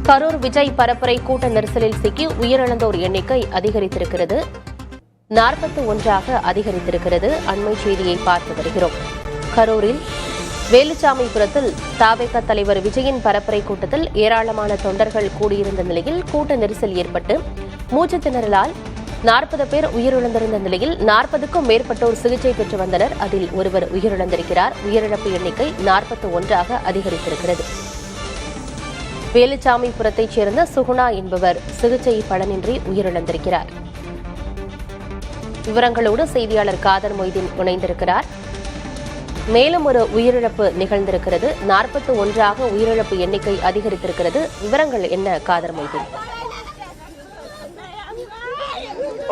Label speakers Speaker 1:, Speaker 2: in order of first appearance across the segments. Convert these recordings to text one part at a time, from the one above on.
Speaker 1: கரூர் விஜய் பரப்புரை கூட்ட நெரிசலில் சிக்கி உயிரிழந்தோர் எண்ணிக்கை அதிகரித்திருக்கிறது. 41ஆக அதிகரித்திருக்கிறது. அண்மை செய்தியை பார்த்து வருகிறோம். கரூரில் வேலுச்சாமிபுரத்தில் தவேக தலைவர் விஜயின் பரப்புரை கூட்டத்தில் ஏராளமான தொண்டர்கள் கூடியிருந்த நிலையில் கூட்ட நெரிசல் ஏற்பட்டு மூச்சு திணறலால் 40 பேர் உயிரிழந்திருந்த நிலையில் 40க்கும் மேற்பட்டோர் சிகிச்சை பெற்று வந்தனர். அதில் ஒருவர் உயிரிழந்திருக்கிறார். உயிரிழப்பு எண்ணிக்கை 41ஆக அதிகரித்திருக்கிறது. வேலுச்சாமிபுரத்தைச் சேர்ந்த சுகுணா என்பவர் சிகிச்சை பலனின்றி உயிரிழந்திருக்கிறார். விவரங்களோடு செய்தியாளர் காதர் மொய்தீன் இணைந்திருக்கிறார். மேலும் ஒரு உயிரிழப்பு நிகழ்ந்திருக்கிறது. 41ஆக உயிரிழப்பு எண்ணிக்கை அதிகரித்திருக்கிறது. விவரங்கள் என்ன காதர் மொய்தீன்?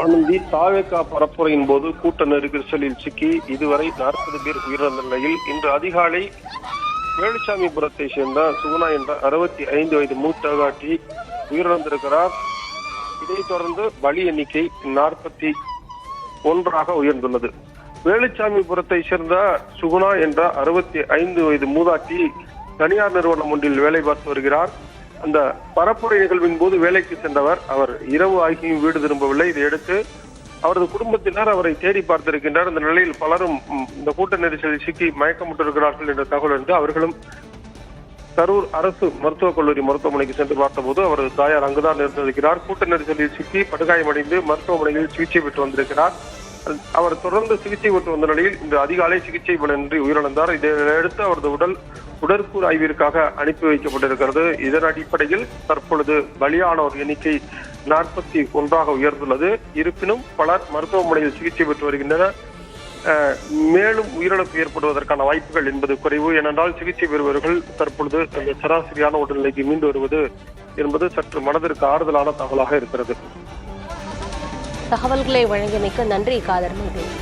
Speaker 2: ஆனந்தி, தவேக பரப்புரையின் போது கூட்ட நெரிசலில் சிக்கி இதுவரை 40 பேர் உயிரிழந்த நிலையில் இன்று அதிகாலை வேலுச்சாமிபுரத்தை சேர்ந்த சுகுணா என்ற 65 வயது மூத்த காட்டி உயிரிழந்திருக்கிறார். இதைத் தொடர்ந்து பலி எண்ணிக்கை 41ஆக உயர்ந்துள்ளது. வேலுச்சாமிபுரத்தை சேர்ந்த சுகுணா என்ற 65 வயது மூதாட்டி தனியார் நிறுவனம் ஒன்றில் வேலை பார்த்து வருகிறார். அந்த பரப்புரை நிகழ்வின் போது வேலைக்கு சென்றவர் அவர் இரவு ஆகியும் வீடு திரும்பவில்லை. இதையடுத்து அவரது குடும்பத்தினர் அவரை தேடி பார்த்திருக்கின்றனர். இந்த நிலையில் பலரும் இந்த கூட்ட நெரிசலில் சிக்கி மயக்கமுற்றிருக்கிறார்கள் என்ற தகவல் என்று அவர்களும் கரூர் அரசு மருத்துவக் கல்லூரி மருத்துவமனைக்கு சென்று பார்த்தபோது அவரது தாயார் அங்குதான் இருந்திருக்கிறார். கூட்ட நெரிசலில் சிக்கி படுகாயமடைந்து மருத்துவமனையில் சிகிச்சை பெற்று வந்திருக்கிறார். அவர் தொடர்ந்து சிகிச்சை பெற்று வந்த நிலையில் இன்று அதிகாலை சிகிச்சை பலனின்றி உயிரிழந்தார். இதையடுத்து அவரது உடற்கூறு ஆய்விற்காக அனுப்பி வைக்கப்பட்டிருக்கிறது. இதன் அடிப்படையில் தற்பொழுது பலியானோர் எண்ணிக்கை 41ஆக உயர்ந்துள்ளது. இருப்பினும் பலர் மருத்துவமனையில் சிகிச்சை பெற்று வருகின்றனர். மேலும் உயிரிழப்பு ஏற்படுவதற்கான வாய்ப்புகள் என்பது குறைவு. ஏனென்றால் சிகிச்சை பெறுபவர்கள் தற்பொழுது அந்த சராசரியான உடல்நிலைக்கு மீண்டு வருவது என்பது சற்று மனதிற்கு ஆறுதலான தகவலாக இருக்கிறது.
Speaker 1: தகவல்களை வழங்கியமைக்கு நன்றி காதர் மொய்தீன்.